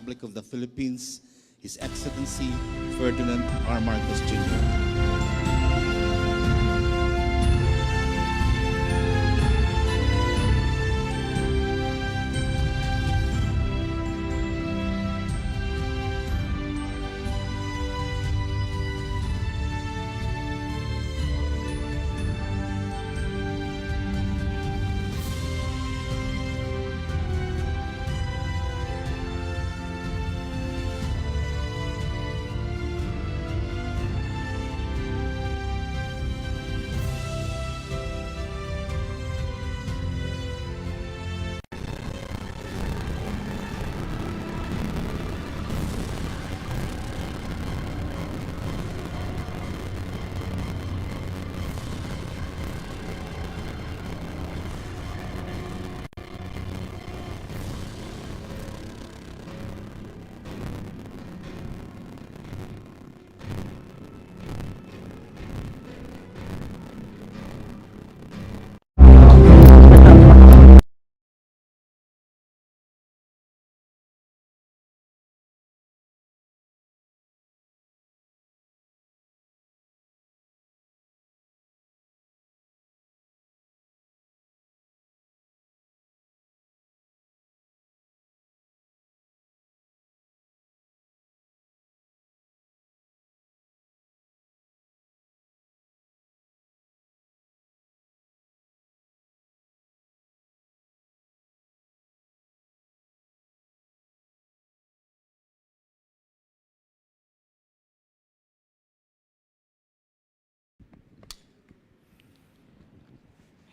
Republic of the Philippines, His Excellency Ferdinand R. Marcos Jr.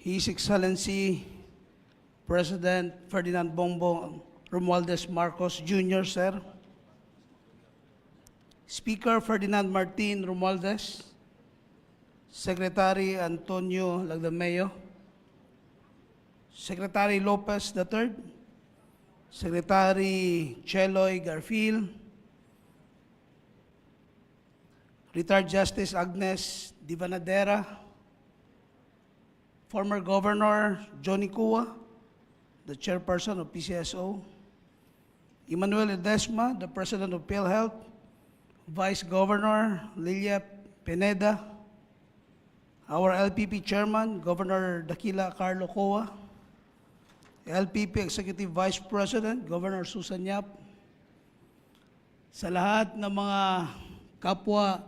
His Excellency President Ferdinand Bongbong Romualdez Marcos Jr., sir. Speaker Ferdinand Martin Romualdez, Secretary Antonio Lagdameo, Secretary Lopez III, Secretary Cheloy Garfield, Retired Justice Agnes Divanadera, former Governor Johnny Cua, the chairperson of PCSO, Emmanuel Ledesma, the President of PhilHealth, Vice Governor Lilia Pineda, our LPP Chairman, Governor Dakila Carlo Coa, LPP Executive Vice President, Governor Susan Yap, sa lahat ng mga kapwa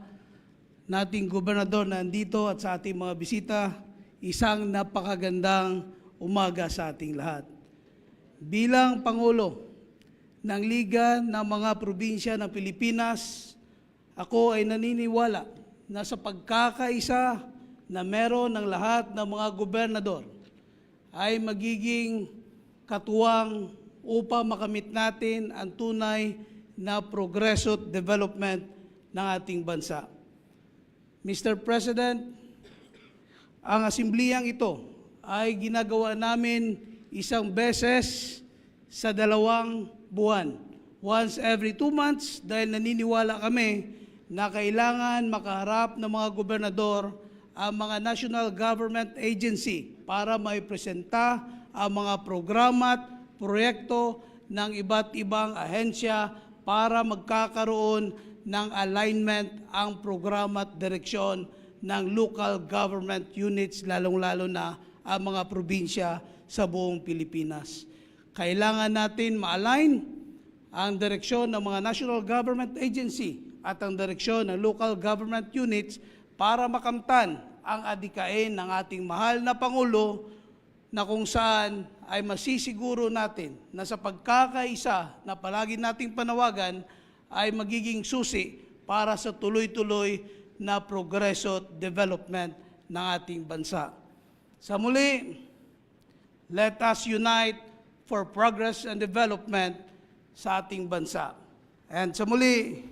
nating gobernador na nandito at sa ating mga bisita, isang napakagandang umaga sa ating lahat. Bilang Pangulo ng Liga ng mga Probinsya ng Pilipinas, ako ay naniniwala na sa pagkakaisa na meron ng lahat ng mga gobernador ay magiging katuwang upang makamit natin ang tunay na progreso at development ng ating bansa. Mr. President, ang asimbleyang ito ay ginagawa namin isang beses sa 2 buwan. Once every 2 months dahil naniniwala kami na kailangan makaharap ng mga gobernador ang mga national government agency para maipresenta ang mga programa at proyekto ng iba't ibang ahensya para magkakaroon ng alignment ang programa at direksyon ng local government units, lalong-lalo na ang mga probinsya sa buong Pilipinas. Kailangan natin ma-align ang direksyon ng mga national government agency at ang direksyon ng local government units para makamtan ang adikain ng ating mahal na Pangulo na kung saan ay masisiguro natin na sa pagkakaisa na palagi nating panawagan ay magiging susi para sa tuloy-tuloy na progreso at development ng ating bansa. Sa muli, let us unite for progress and development sa ating bansa. And sa muli,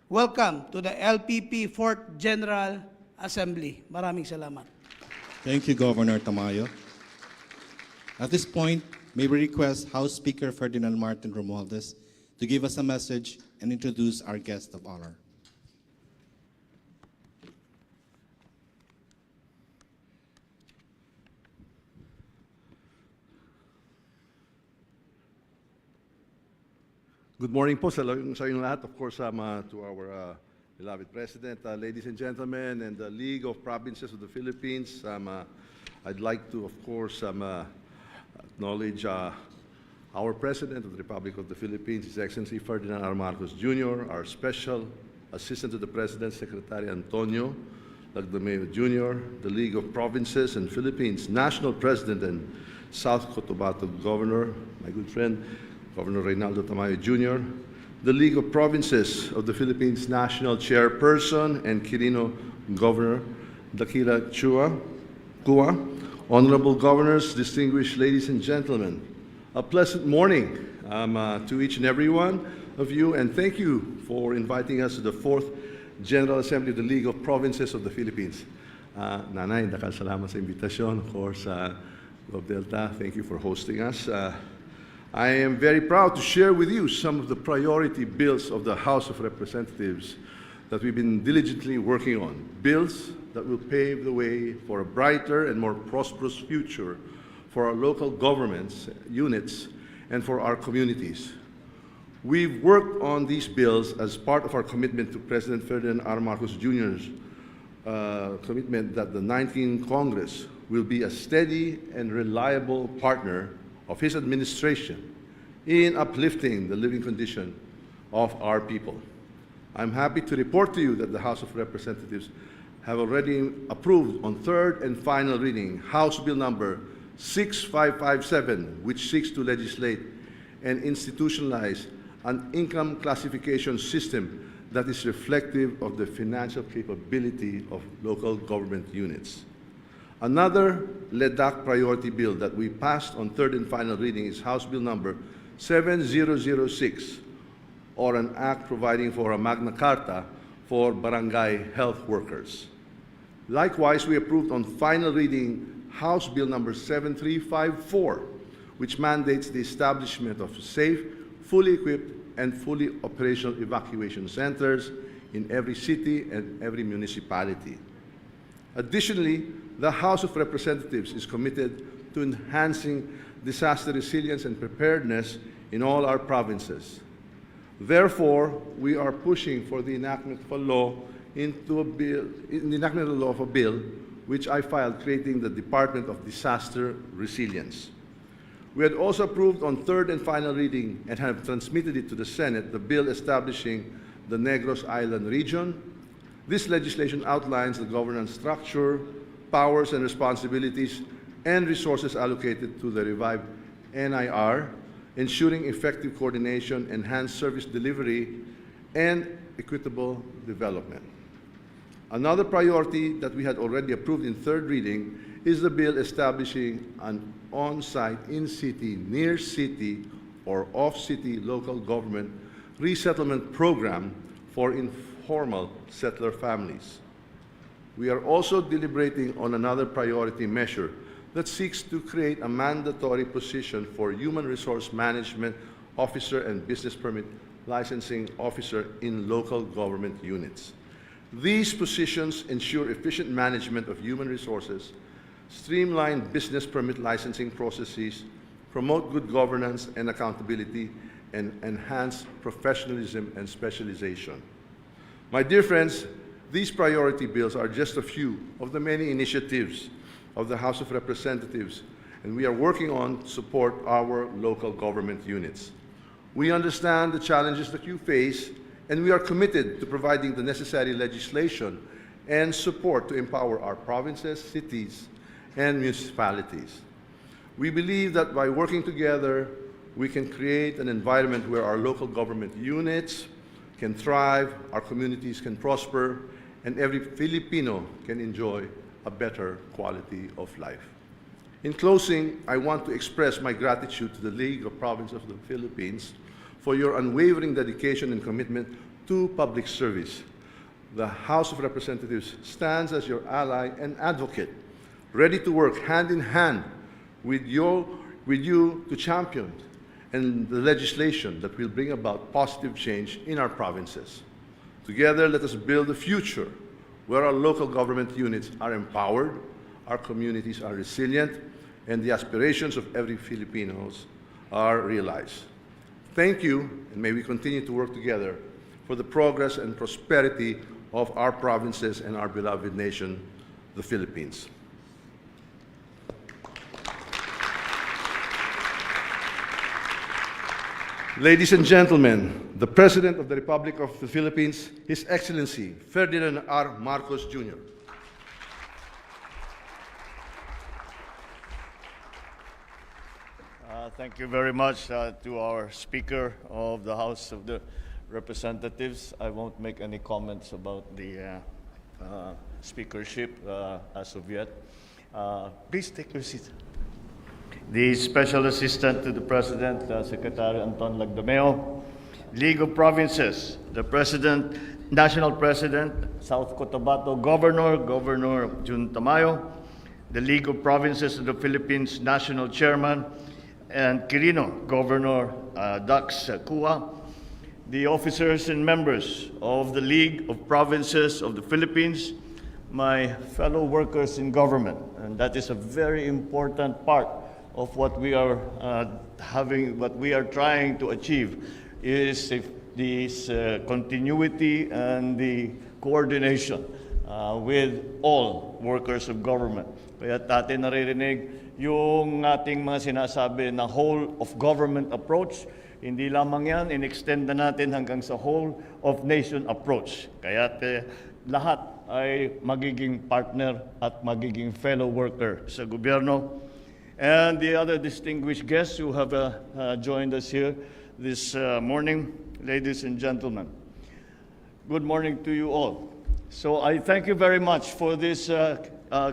welcome to the LPP 4th General Assembly. Maraming salamat. Thank you, Governor Tamayo. At this point, may we request House Speaker Ferdinand Martin Romualdez to give us a message and introduce our guest of honor. Good morning po sa inyong lahat. Of course, to our beloved President, ladies and gentlemen, and the League of Provinces of the Philippines. I'd like to, of course, acknowledge our President of the Republic of the Philippines, His Excellency Ferdinand R. Marcos Jr., our Special Assistant to the President, Secretary Antonio Lagdameo Jr., the League of Provinces and Philippines National President and South Cotabato Governor, my good friend, Governor Reynaldo Tamayo Jr., the League of Provinces of the Philippines National Chairperson and Quirino Governor, Dakila Kua, Honorable Governors, distinguished ladies and gentlemen, a pleasant morning to each and every one of you, and thank you for inviting us to the 4th General Assembly of the League of Provinces of the Philippines. Nanay, dakal salamat sa invitasyon. Of course, Gov Delta, thank you for hosting us. I am very proud to share with you some of the priority bills of the House of Representatives that we've been diligently working on. Bills that will pave the way for a brighter and more prosperous future for our local governments, units, and for our communities. We've worked on these bills as part of our commitment to President Ferdinand R. Marcos Jr.'s commitment that the 19th Congress will be a steady and reliable partner of his administration in uplifting the living condition of our people. I'm happy to report to you that the House of Representatives have already approved on third and final reading House Bill number 6557, which seeks to legislate and institutionalize an income classification system that is reflective of the financial capability of local government units. Another LEDAC priority bill that we passed on third and final reading is House Bill number 7006, or an act providing for a Magna Carta for barangay health workers. Likewise, we approved on final reading House Bill number 7354, which mandates the establishment of safe, fully equipped, and fully operational evacuation centers in every city and every municipality. Additionally, the House of Representatives is committed to enhancing disaster resilience and preparedness in all our provinces. Therefore, we are pushing for the enactment of a law of a bill which I filed, creating the Department of Disaster Resilience. We had also approved on third and final reading and have transmitted it to the Senate the bill establishing the Negros Island region. This legislation outlines the governance structure, powers and responsibilities, and resources allocated to the revived NIR, ensuring effective coordination, enhanced service delivery, and equitable development. Another priority that we had already approved in third reading is the bill establishing an on-site, in-city, near-city, or off-city local government resettlement program for informal settler families. We are also deliberating on another priority measure that seeks to create a mandatory position for Human Resource Management Officer and Business Permit Licensing Officer in local government units. These positions ensure efficient management of human resources, streamline business permit licensing processes, promote good governance and accountability, and enhance professionalism and specialization. My dear friends, these priority bills are just a few of the many initiatives of the House of Representatives, and we are working on to support our local government units. We understand the challenges that you face, and we are committed to providing the necessary legislation and support to empower our provinces, cities, and municipalities. We believe that by working together, we can create an environment where our local government units can thrive, our communities can prosper, and every Filipino can enjoy a better quality of life. In closing, I want to express my gratitude to the League of Provinces of the Philippines for your unwavering dedication and commitment to public service. The House of Representatives stands as your ally and advocate, ready to work hand in hand with you to champion and the legislation that will bring about positive change in our provinces. Together, let us build a future where our local government units are empowered, our communities are resilient, and the aspirations of every Filipino are realized. Thank you, and may we continue to work together for the progress and prosperity of our provinces and our beloved nation, the Philippines. Ladies and gentlemen, the President of the Republic of the Philippines, His Excellency Ferdinand R. Marcos Jr. Thank you very much to our Speaker of the House of the Representatives. I won't make any comments about the speakership as of yet. Please take your seat. The Special Assistant to the President, Secretary Anton Lagdameo, League of Provinces, the President, National President, South Cotabato Governor, Governor Jun Tamayo, the League of Provinces of the Philippines National Chairman, and Quirino, Governor Dax Kua, the officers and members of the League of Provinces of the Philippines, my fellow workers in government, and that is a very important part of what we are what we are trying to achieve is this continuity and the coordination with all workers of government. Kaya natin naririnig yung ating mga sinasabi na whole of government approach. Hindi lamang yan, in-extend na natin hanggang sa whole of nation approach. Kaya lahat ay magiging partner at magiging fellow worker sa gobyerno. And the other distinguished guests who have joined us here this morning, ladies and gentlemen. Good morning to you all. So I thank you very much for this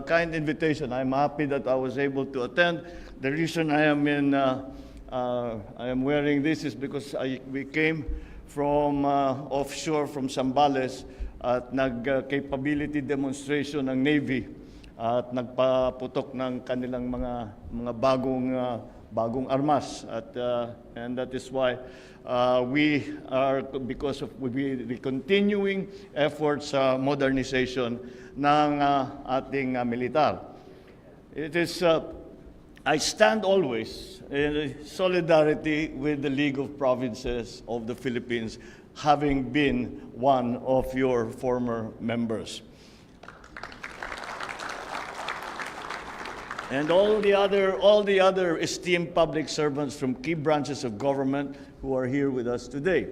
kind invitation. I'm happy that I was able to attend. The reason I am wearing this is because we came from offshore from Zambales at nag-capability demonstration ng Navy at nagpaputok ng kanilang mga bagong armas and that is why we are, because of the continuing efforts sa modernization ng ating militar. It is I stand always in solidarity with the League of Provinces of the Philippines, having been one of your former members. And all the other esteemed public servants from key branches of government who are here with us today.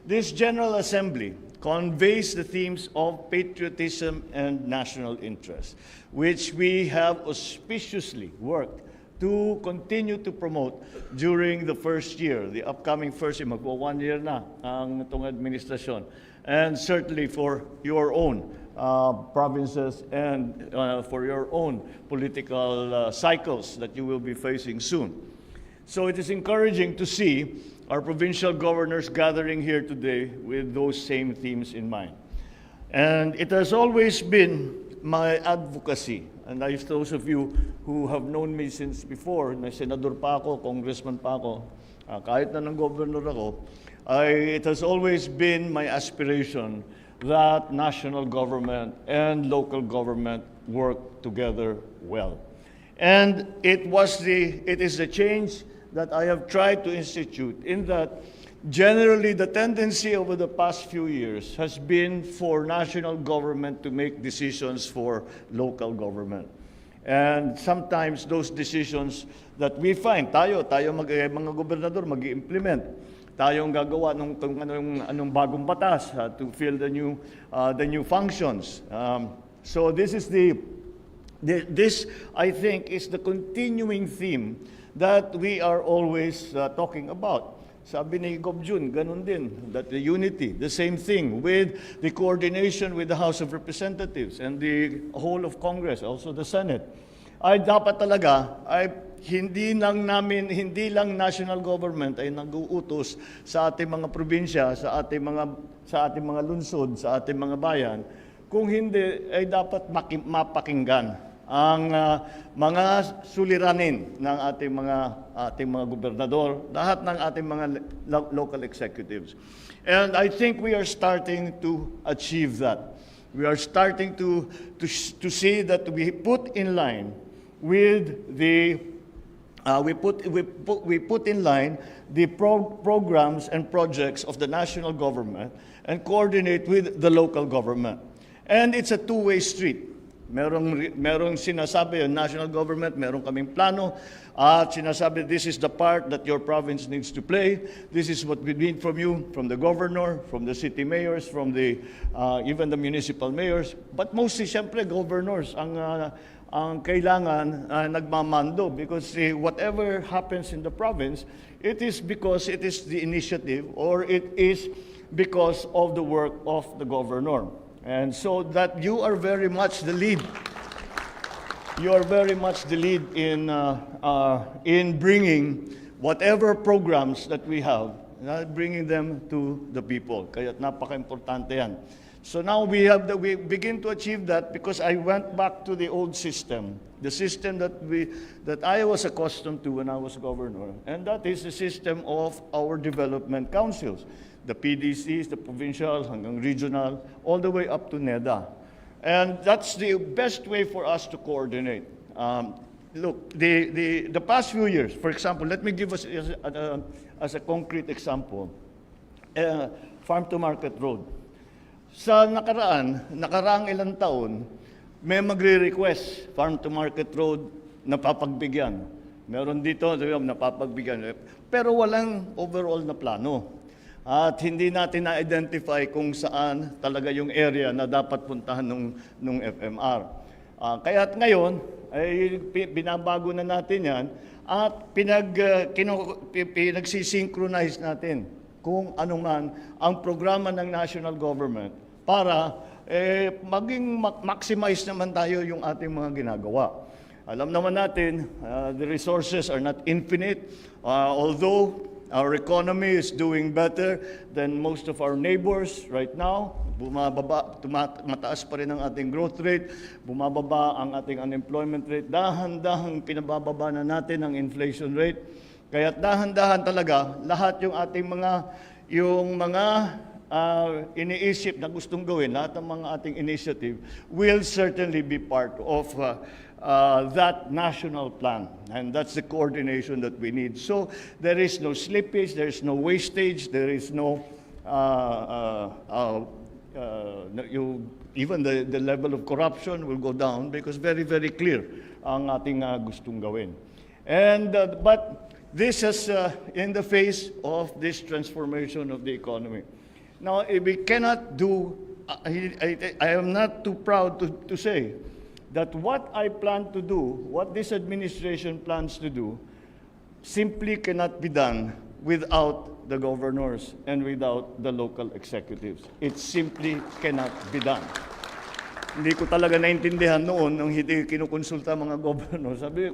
This General Assembly conveys the themes of patriotism and national interest, which we have auspiciously worked to continue to promote during the first year, the upcoming first year, magpo 1 year na ang itong administrasyon, and certainly for your own provinces and for your own political cycles that you will be facing soon. So it is encouraging to see our provincial governors gathering here today with those same themes in mind. And it has always been my advocacy, and those of you who have known me since before, na senador pa ako, congressman pa ako, kahit na ng governor ako, it has always been my aspiration that national government and local government work together well. And it is the change that I have tried to institute, in that generally the tendency over the past few years has been for national government to make decisions for local government. And sometimes those decisions that we find, tayo mga gobernador mag-i-implement, tayong gagawa ng anong bagong batas to fill the new functions. So this is this I think is the continuing theme that we are always talking about. Sabi ni Gov. Jun, ganun din, that the unity, the same thing with the coordination with the House of Representatives and the whole of Congress, also the Senate. Ay dapat talaga hindi lang national government ay nag-uutos sa ating mga probinsya, sa ating mga lungsod, sa ating mga bayan, kung hindi ay dapat mapakinggan ang mga suliranin ng ating mga gobernador, lahat ng ating mga local executives. And I think we are starting to achieve that. We are starting to see that we put in line with the we put in line the programs and projects of the national government and coordinate with the local government. And it's a two-way street. Merong sinasabi yung national government, meron kaming plano, at sinasabi this is the part that your province needs to play. This is what we need from you, from the governor, from the city mayors, from the even the municipal mayors. But mostly, siyempre, governors ang kailangan nagmamando because whatever happens in the province, it is because it is the initiative or it is because of the work of the governor. And so that you are very much the lead. You are very much the lead in bringing whatever programs that we have, bringing them to the people. Kaya napaka-importante yan. So now we begin to achieve that because I went back to the old system, the system that I was accustomed to when I was governor, and that is the system of our development councils, the PDCs, the provincial, hanggang regional, all the way up to NEDA. And that's the best way for us to coordinate. Look, the past few years, for example, let me give us as a concrete example, Farm to Market Road. Sa nakaraang ilang taon, may magre-request Farm to Market Road na papagbigyan. Meron dito, napapagbigyan. Pero walang overall na plano. At hindi natin na-identify kung saan talaga yung area na dapat puntahan ng FMR. Kaya't ngayon, ay binabago na natin yan at pinagsisynchronize natin kung ano man ang programa ng national government para maging maximize naman tayo yung ating mga ginagawa. Alam naman natin, the resources are not infinite, although our economy is doing better than most of our neighbors right now. Mataas pa rin ang ating growth rate, bumababa ang ating unemployment rate, dahan-dahang pinabababa na natin ang inflation rate. Kaya dahan-dahan talaga, lahat yung ating mga iniisip na gustong gawin, lahat ng mga ating initiative will certainly be part of that national plan. And that's the coordination that we need. So there is no slippage, there is no wastage, there is no, even the level of corruption will go down because very, very clear ang ating gustong gawin. And, but this is in the face of this transformation of the economy. Now, we cannot do, I am not too proud to say that what I plan to do, what this administration plans to do, simply cannot be done without the governors and without the local executives. It simply cannot be done. Hindi ko talaga naintindihan noon nung hindi kinukonsulta mga governor. Sabi,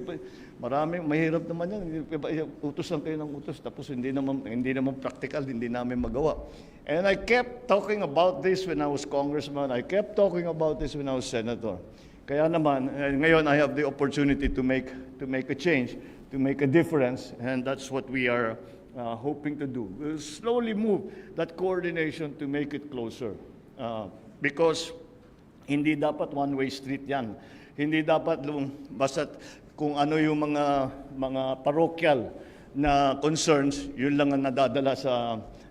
mahirap naman yan. Utos lang kayo ng utos, tapos hindi naman practical, hindi namin magawa. And I kept talking about this when I was congressman. I kept talking about this when I was senator. Kaya naman, ngayon I have the opportunity to make a change, to make a difference, and that's what we are hoping to do. We'll slowly move that coordination to make it closer. Because hindi dapat one-way street yan. Hindi dapat basta kung ano yung mga parochial na concerns, yun lang ang nadadala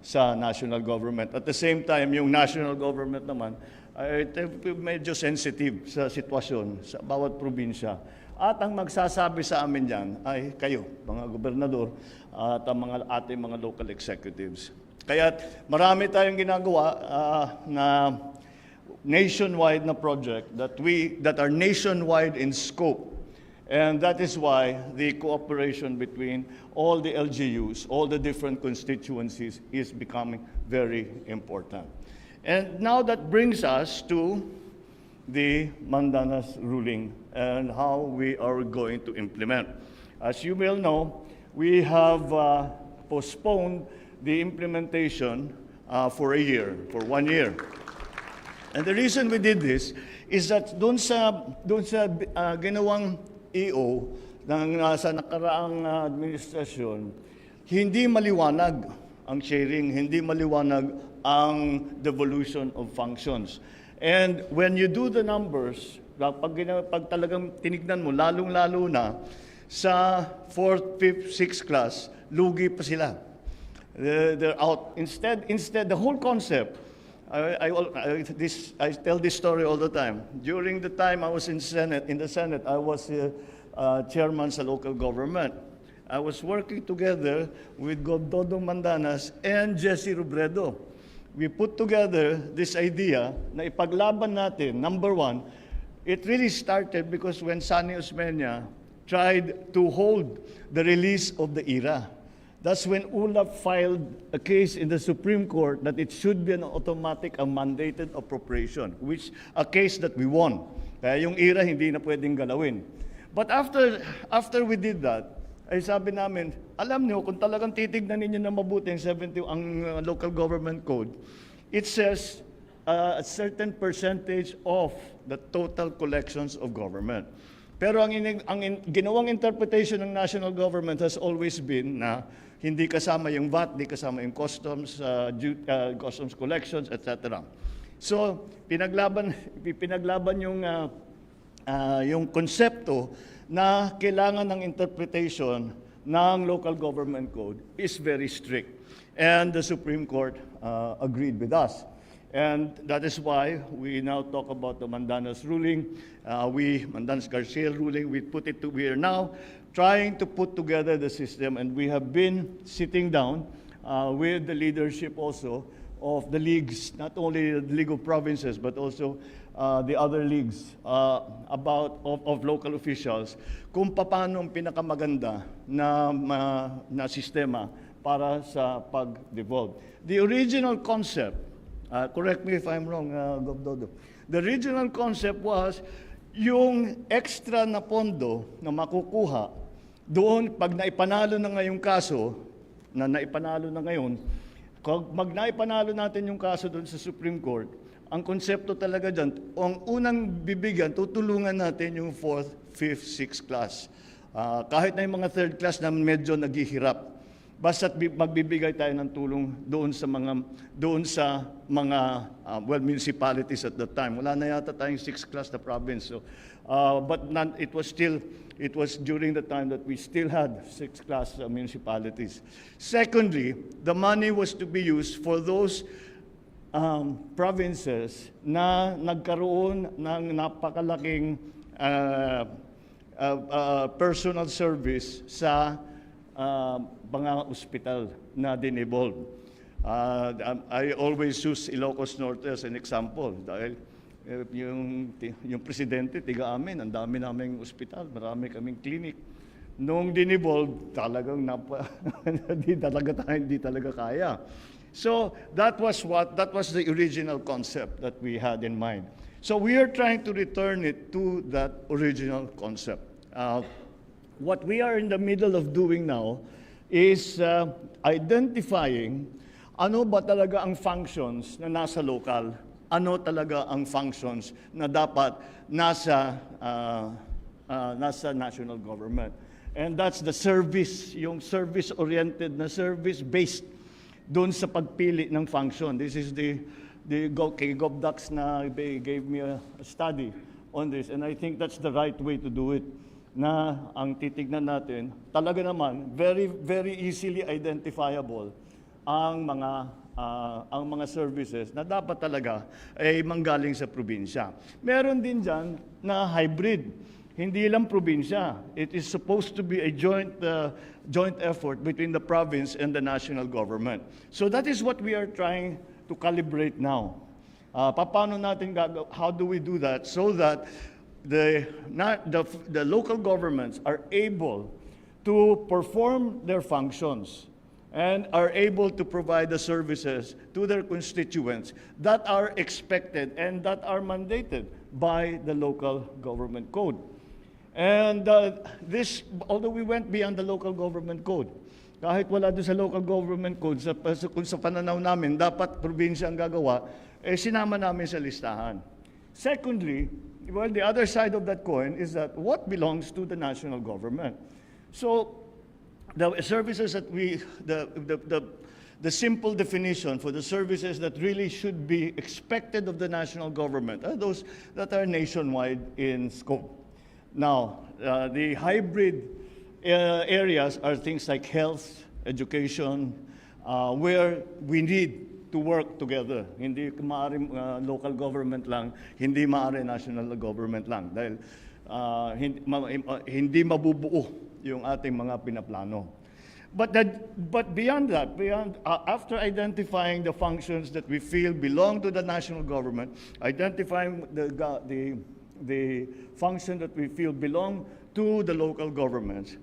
sa national government. At the same time, yung national government naman, ay medyo sensitive sa sitwasyon sa bawat probinsya. At ang magsasabi sa amin dyan ay kayo, mga gobernador, at ang ating mga local executives. Kaya marami tayong ginagawa na nationwide na project that are nationwide in scope. And that is why the cooperation between all the LGUs, all the different constituencies is becoming very important. And now that brings us to the Mandanas ruling and how we are going to implement. As you will know, we have postponed the implementation for a year, for 1 year. And the reason we did this is that doon sa ginawang EO sa nakaraang administrasyon, hindi maliwanag ang sharing, hindi maliwanag ang devolution of functions. And when you do the numbers, pag talagang tinignan mo, lalong-lalo na sa 4th, 5th, 6th class, lugi pa sila. They're out. Instead, the whole concept, I tell this story all the time. During the time I was in the Senate, I was chairman sa local government. I was working together with Gov. Dodong Mandanas and Jesse Robredo. We put together this idea na ipaglaban natin, number one, it really started because when Sani Osmeña tried to hold the release of the IRA. That's when Ulat filed a case in the Supreme Court that it should be an automatic and mandated appropriation, which a case that we won. Kaya yung IRA hindi na pwedeng galawin. But after we did that, ay sabi namin, alam niyo, kung talagang titignan ninyo na mabuti ang local government code, it says a certain percentage of the total collections of government. Pero ang ginawang interpretation ng national government has always been na hindi kasama yung VAT, hindi kasama yung customs, customs collections, etc. So, pinaglaban yung konsepto na kailangan ng interpretation ng local government code is very strict. And the Supreme Court agreed with us. And that is why we now talk about the Mandanas ruling, Mandanas Garcia ruling. We are now trying to put together the system, and we have been sitting down with the leadership also of the leagues, not only the League of Provinces, but also the other leagues of local officials, kung paano ang pinakamaganda na sistema para sa pag-devolve. The original concept, correct me if I'm wrong, Gov. Dodo. The original concept was yung extra na pondo na makukuha doon pag naipanalo na ngayong kaso, naipanalo na ngayon, pag naipanalo natin yung kaso doon sa Supreme Court, ang konsepto talaga dyan, ang unang bibigyan, tutulungan natin yung 4th, 5th, 6th class. Kahit na yung mga 3rd class na medyo naghihirap, basta't magbibigay tayo ng tulong doon sa mga municipalities at that time. Wala na yata tayong 6th class na province. So, but it was during the time that we still had 6th class municipalities. Secondly, the money was to be used for those provinces na nagkaroon ng napakalaking personal service sa mga ospital na dinevolve. I always use Ilocos Norte as an example dahil yung presidente, tiga amin, ang dami naming ospital, marami kaming clinic. Nung dinevolve, talagang hindi talaga kaya. So that was the original concept that we had in mind. So we are trying to return it to that original concept. What we are in the middle of doing now is identifying ano ba talaga ang functions na nasa local, ano talaga ang functions na dapat nasa national government. And that's the service, yung service-oriented na service-based doon sa pagpili ng function. This is kay GovDocs na they gave me a study on this, and I think that's the right way to do it. Na ang titignan natin, talaga naman, very, very easily identifiable ang mga services na dapat talaga ay manggaling sa probinsya. Meron din dyan na hybrid. Hindi lang probinsya. It is supposed to be a joint effort between the province and the national government. So that is what we are trying to calibrate now. How do we do that so that the local governments are able to perform their functions and are able to provide the services to their constituents that are expected and that are mandated by the local government code. And although we went beyond the local government code, kahit wala doon sa local government code, kung sa pananaw namin, dapat probinsya ang gagawa, sinama namin sa listahan. Secondly, well, the other side of that coin is that what belongs to the national government. So, the services that the simple definition for the services that really should be expected of the national government are those that are nationwide in scope. Now, the hybrid areas are things like health, education, where we need to work together. Hindi maaaring local government lang, hindi maaaring national government lang. Dahil hindi mabubuo yung ating mga pinaplano. But beyond that, after identifying the functions that we feel belong to the national government, identifying the function that we feel belong to the local governments,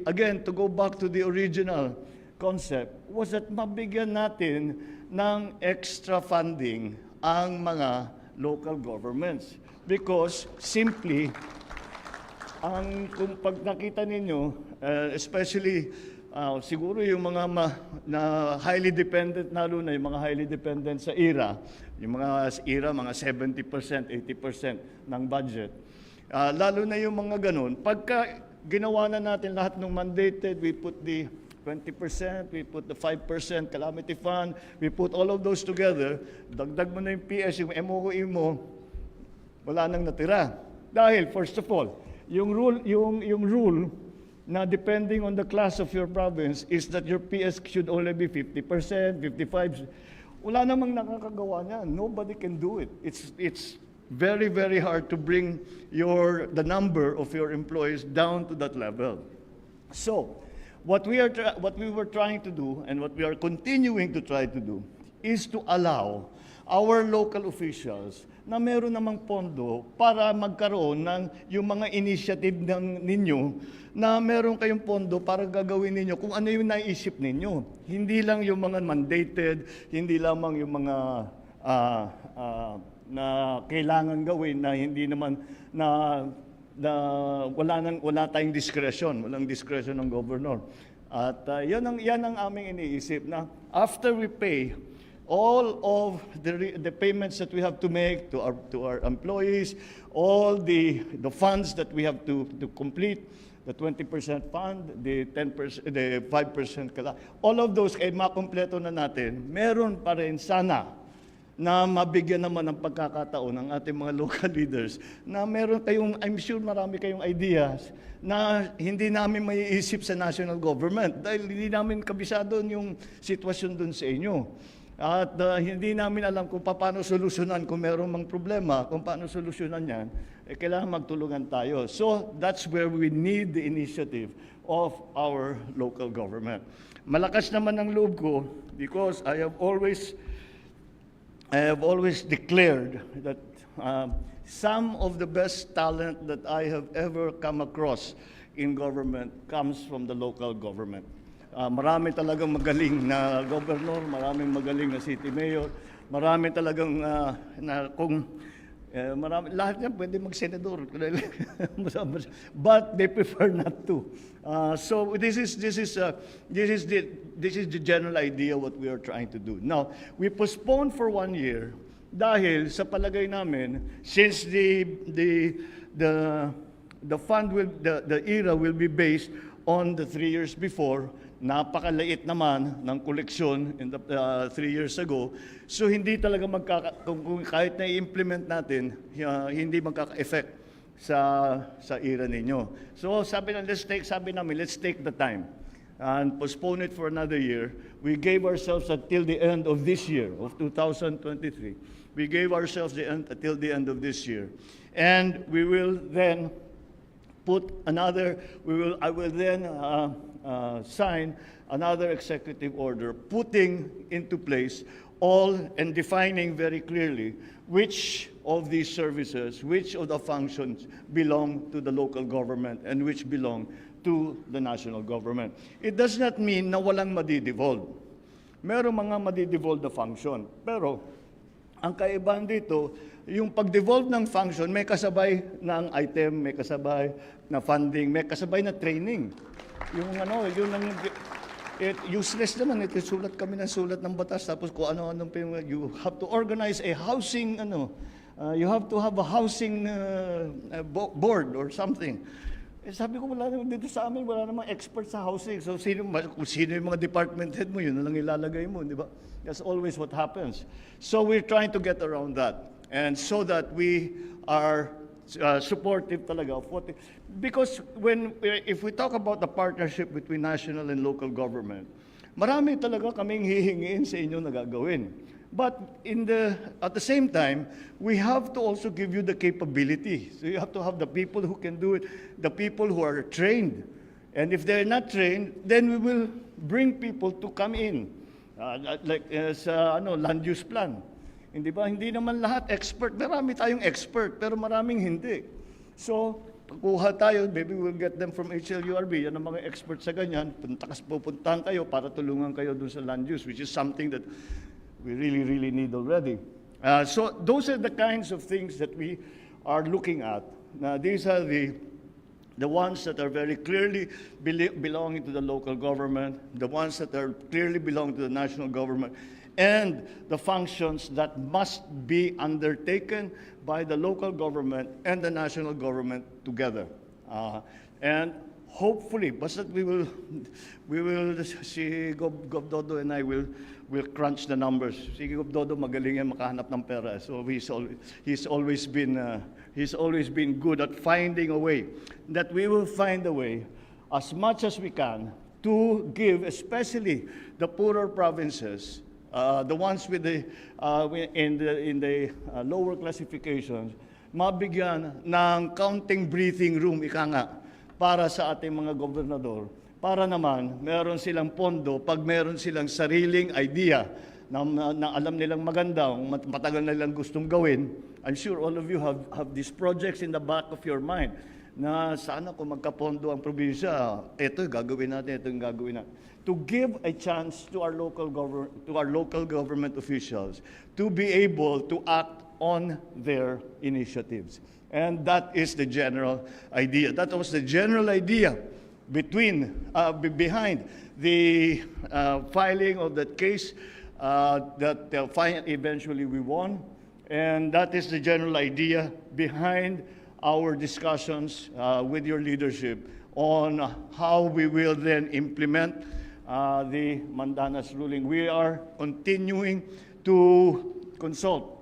again, to go back to the original concept, was that mabigyan natin ng extra funding ang mga local governments. Because simply, kung pag nakita ninyo, especially siguro yung mga na highly dependent, lalo na yung mga highly dependent sa IRA, yung mga IRA, mga 70%, 80% ng budget. Lalo na yung mga ganun, pagka ginawa na natin lahat ng mandated, we put the 20%, we put the 5% calamity fund, we put all of those together, dagdag mo na yung PS, yung MOE mo, wala nang natira. Dahil, first of all, yung rule na depending on the class of your province is that your PS should only be 50%, 55%. Wala namang nakakagawa niyan. Nobody can do it. It's very, very hard to bring the number of your employees down to that level. So, what we were trying to do and what we are continuing to try to do is to allow our local officials na meron namang pondo para magkaroon ng yung mga initiative ninyo na meron kayong pondo para gagawin ninyo kung ano yung naisip ninyo. Hindi lang yung mga mandated, hindi lamang yung mga na kailangan gawin na hindi naman wala tayong discretion, walang discretion ng governor. At yan ang aming iniisip na after we pay all of the payments that we have to make to our employees, all the funds that we have to complete, the 20% fund, the 10%, the 5% all of those ay makumpleto na natin. Meron pa rin sana na mabigyan naman ng pagkakataon ng ating mga local leaders na meron kayong, I'm sure marami kayong ideas na hindi namin maiisip sa national government dahil hindi namin kabisado yung sitwasyon dun sa inyo. At hindi namin alam kung paano solusyonan kung meron mang problema, kung paano solusyonan yan, kailangan magtulungan tayo. So that's where we need the initiative of our local government. Malakas naman ang loob ko because I have always declared that some of the best talent that I have ever come across in government comes from the local government. Marami talagang magaling na governor, maraming magaling na city mayor, marami talagang lahat niya pwede mag-senador. But they prefer not to. So this is the general idea what we are trying to do. Now, we postponed for 1 year dahil sa palagay namin, since the fund the IRA will be based on the 3 years before, napakaliit naman ng koleksyon in the 3 years ago. So hindi talaga kung kahit na i-implement natin, hindi magkaka-effect sa IRA ninyo. So sabi namin, let's take the time and postpone it for another year. We gave ourselves until the end of this year, of 2023. We gave ourselves until the end of this year. And we will then I will then sign another executive order putting into place all and defining very clearly which of these services, which of the functions belong to the local government and which belong to the national government. It does not mean na walang madidevolve. Merong mga madidevolve na function. Pero ang kaibahan dito, yung pag-devolve ng function, may kasabay ng item, may kasabay na funding, may kasabay na training. Useless naman, sulat kami ng sulat ng batas, tapos kung ano-ano, you have to organize a housing, you have to have a housing board or something. Sabi ko, wala naman dito sa amin, wala namang expert sa housing. So kung sino yung mga department head mo, yun na lang ilalagay mo, di ba? That's always what happens. So we're trying to get around that. And so that we are supportive talaga of what, because if we talk about the partnership between national and local government, marami talaga kaming hihingiin sa inyo na gagawin. But at the same time, we have to also give you the capability. So you have to have the people who can do it, the people who are trained. And if they're not trained, then we will bring people to come in, like sa land use plan. Hindi ba? Hindi naman lahat expert. Marami tayong expert, pero maraming hindi. So, kuha tayo, maybe we'll get them from HLURB, yan ang mga expert sa ganyan, pupuntahan kayo para tulungan kayo dun sa land use, which is something that we really, really need already. So, those are the kinds of things that we are looking at. Now, these are the ones that are very clearly belonging to the local government, the ones that are clearly belong to the national government, and the functions that must be undertaken by the local government and the national government together. And hopefully, basta we will, si Gov Dodo and I will crunch the numbers. Si Gov Dodo magaling yan makahanap ng pera. So he's always been good at finding a way, that we will find a way as much as we can to give, especially the poorer provinces, the ones with in the lower classifications, mabigyan ng counting breathing room, ika nga, para sa ating mga gobernador, para naman meron silang pondo pag meron silang sariling idea na alam nilang maganda, matagal na nilang gustong gawin. I'm sure all of you have these projects in the back of your mind na sana kung magkapondo ang probinsya, ito yung gagawin natin, ito yung gagawin natin. To give a chance to our local government officials to be able to act on their initiatives. And that is the general idea. That was the general idea behind the filing of that case that eventually we won. And that is the general idea behind our discussions with your leadership on how we will then implement the Mandanas ruling. We are continuing to consult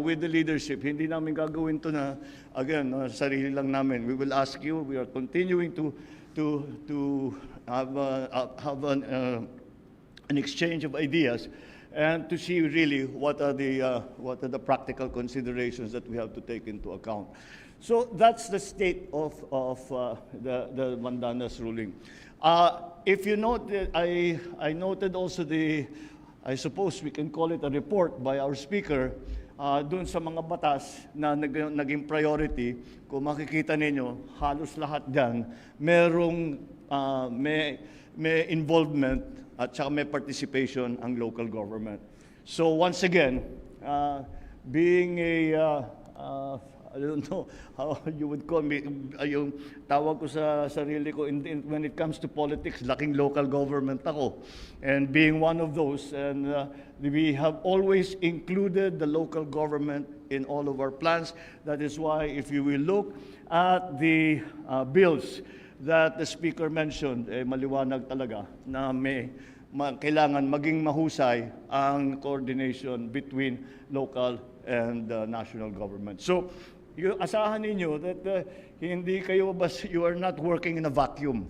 with the leadership. Hindi namin gagawin to na, again, sarili lang namin. We will ask you. We are continuing to have an exchange of ideas and to see really what are the practical considerations that we have to take into account. So that's the state of the Mandanas ruling. If you note, I noted also I suppose we can call it a report by our speaker, dun sa mga batas na naging priority. Kung makikita ninyo, halos lahat dyan, may involvement at saka may participation ang local government. So once again, being I don't know how you would call me, yung tawag ko sa sarili ko, when it comes to politics, laking local government ako. And being one of those, and we have always included the local government in all of our plans. That is why if you will look at the bills that the Speaker mentioned, maliwanag talaga na kailangan maging mahusay ang coordination between local and national government. So, asahan ninyo that hindi kayo you are not working in a vacuum.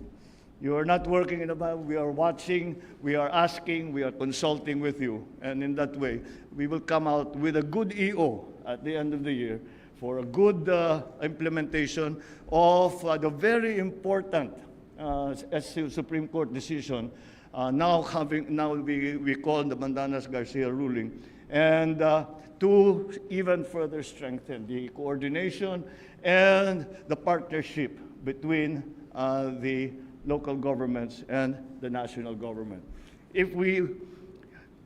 You are not working in a vacuum. We are watching, we are asking, we are consulting with you. And in that way, we will come out with a good EO at the end of the year for a good implementation of the very important Supreme Court decision now we call the Mandanas-Garcia ruling, and to even further strengthen the coordination and the partnership between the local governments and the national government.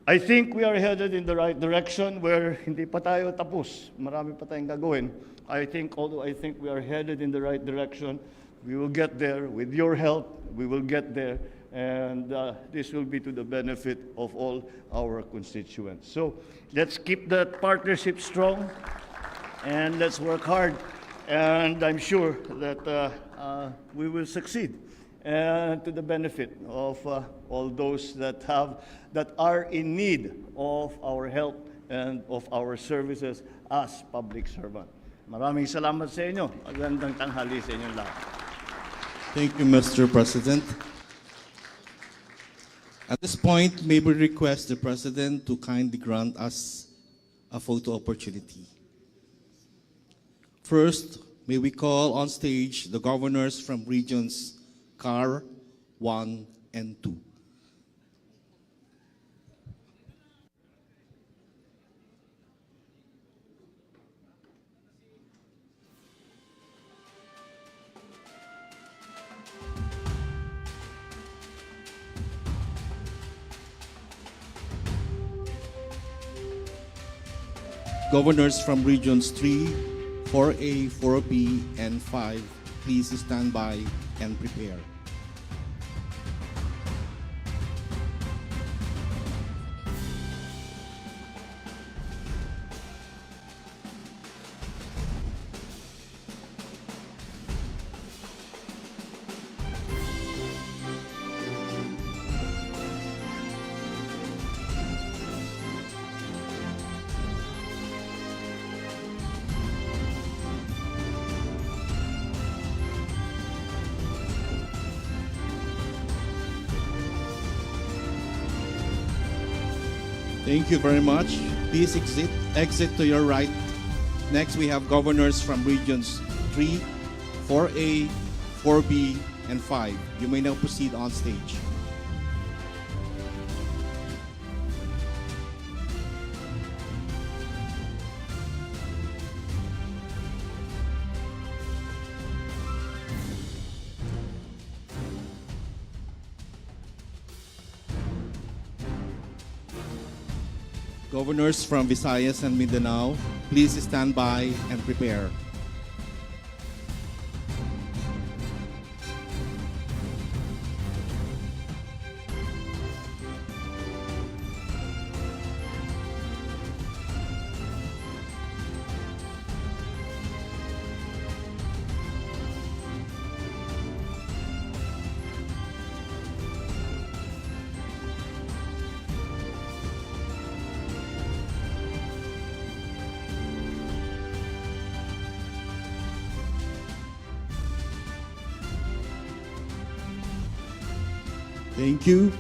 I think we are headed in the right direction where hindi pa tayo tapos. Marami pa tayong gagawin. Although I think we are headed in the right direction, we will get there. With your help, we will get there. And this will be to the benefit of all our constituents. So let's keep that partnership strong and let's work hard. And I'm sure that we will succeed and to the benefit of all those that are in need of our help and of our services as public servants. Maraming salamat sa inyo. Magandang tanghali sa inyong lahat. Thank you, Mr. President. At this point, may we request the President to kindly grant us a photo opportunity. First, may we call on stage the governors from regions CAR 1 and 2. Governors from regions 3, 4A, 4B, and 5, please stand by and prepare. Thank you very much. Please exit to your right. Next, we have governors from regions 3, 4A, 4B, and 5. You may now proceed on stage. Governors from Visayas and Mindanao, please stand by and prepare. Thank you.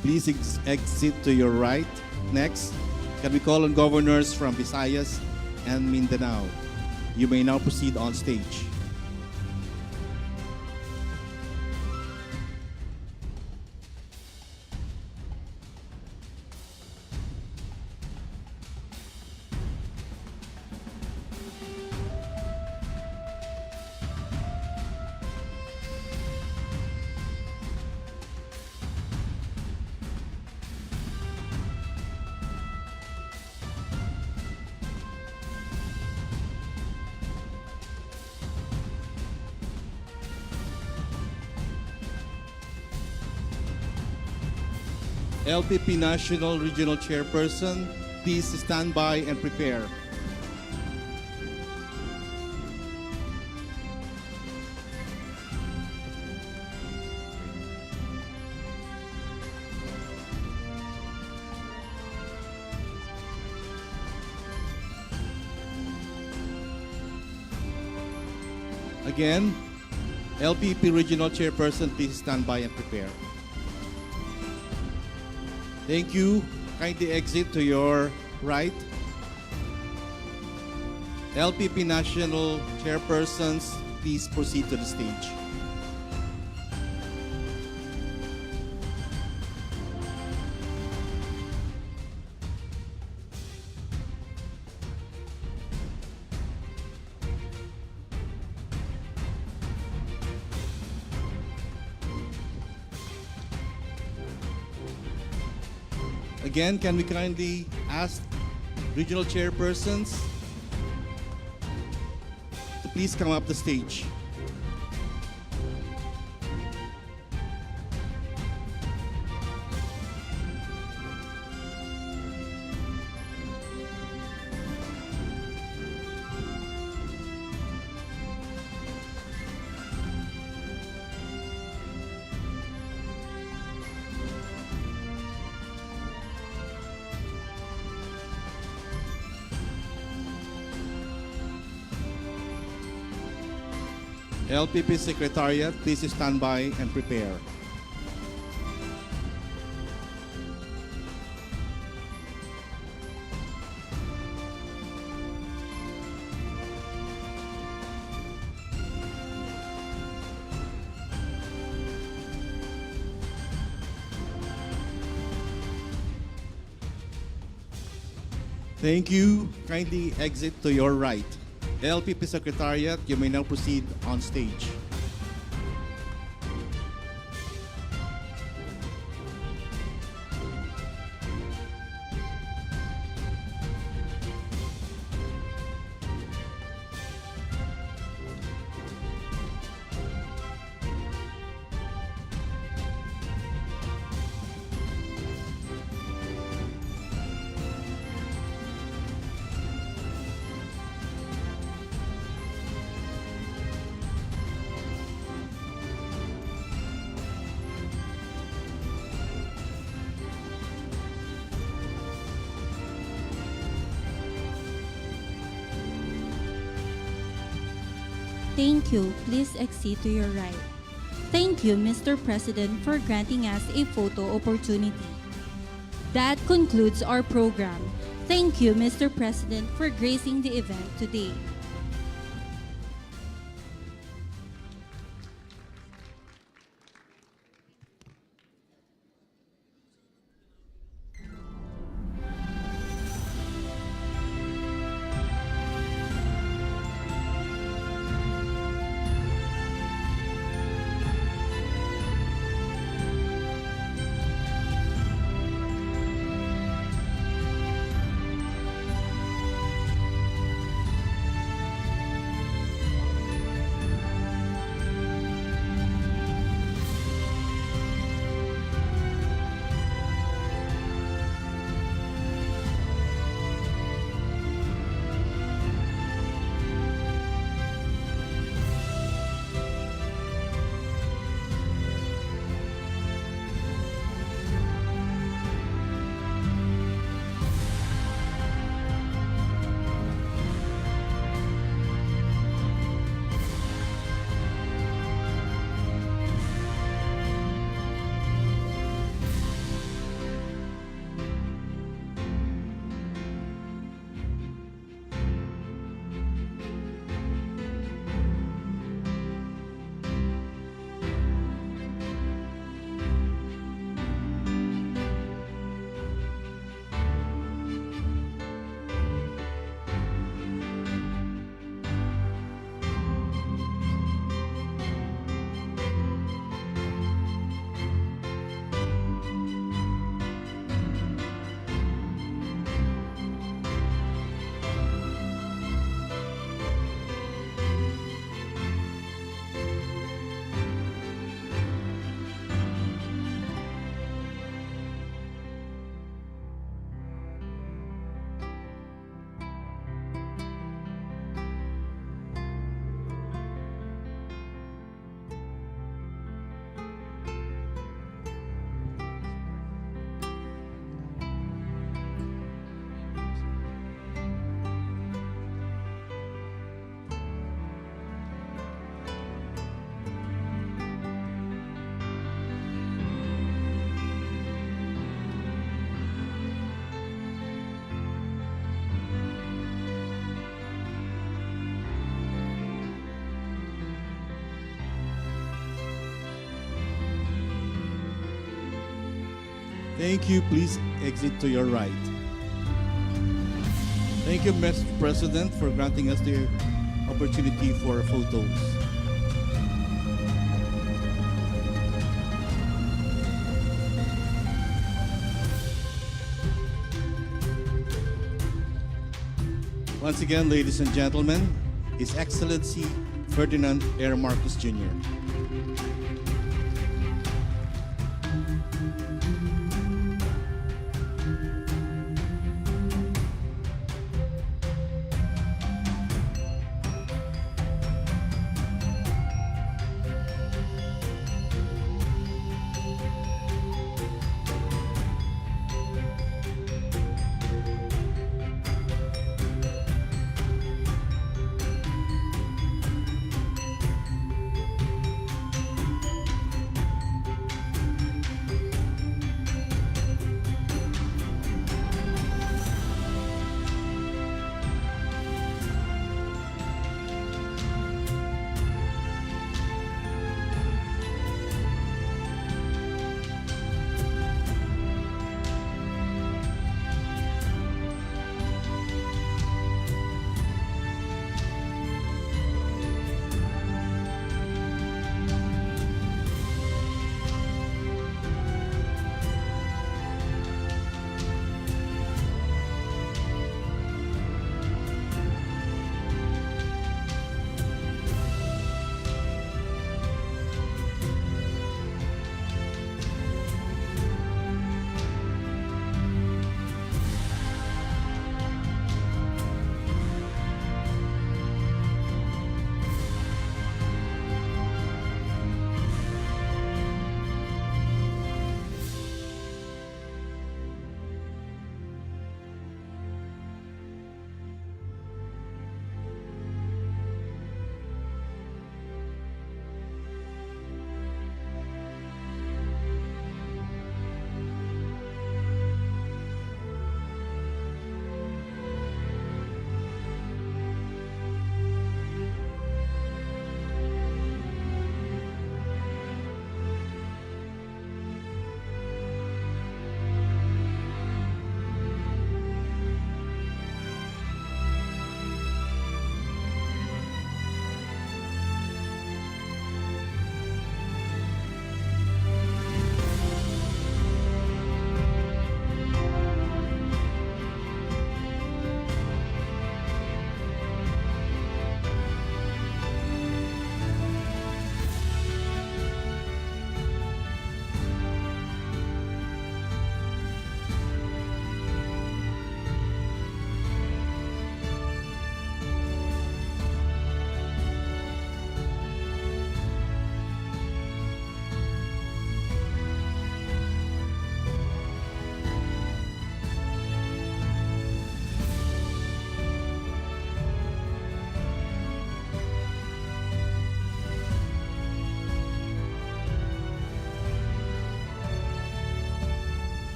Please exit to your right. Next, can we call on governors from Visayas and Mindanao? You may now proceed on stage. LPP National Regional Chairperson, please stand by and prepare. Again, LPP Regional Chairperson, please stand by and prepare. Thank you. Kindly exit to your right. LPP National Chairpersons, please proceed to the stage. Again, can we kindly ask regional chairpersons to please come up the stage. LPP Secretariat, please stand by and prepare. Thank you. Kindly exit to your right. LPP Secretariat, you may now proceed on stage. Thank you. Please exit to your right. Thank you, Mr. President, for granting us a photo opportunity. That concludes our program. Thank you, Mr. President, for gracing the event today. Thank you. Please exit to your right. Thank you, Mr. President, for granting us the opportunity for photos. Once again, ladies and gentlemen, His Excellency Ferdinand Air Marcos Jr.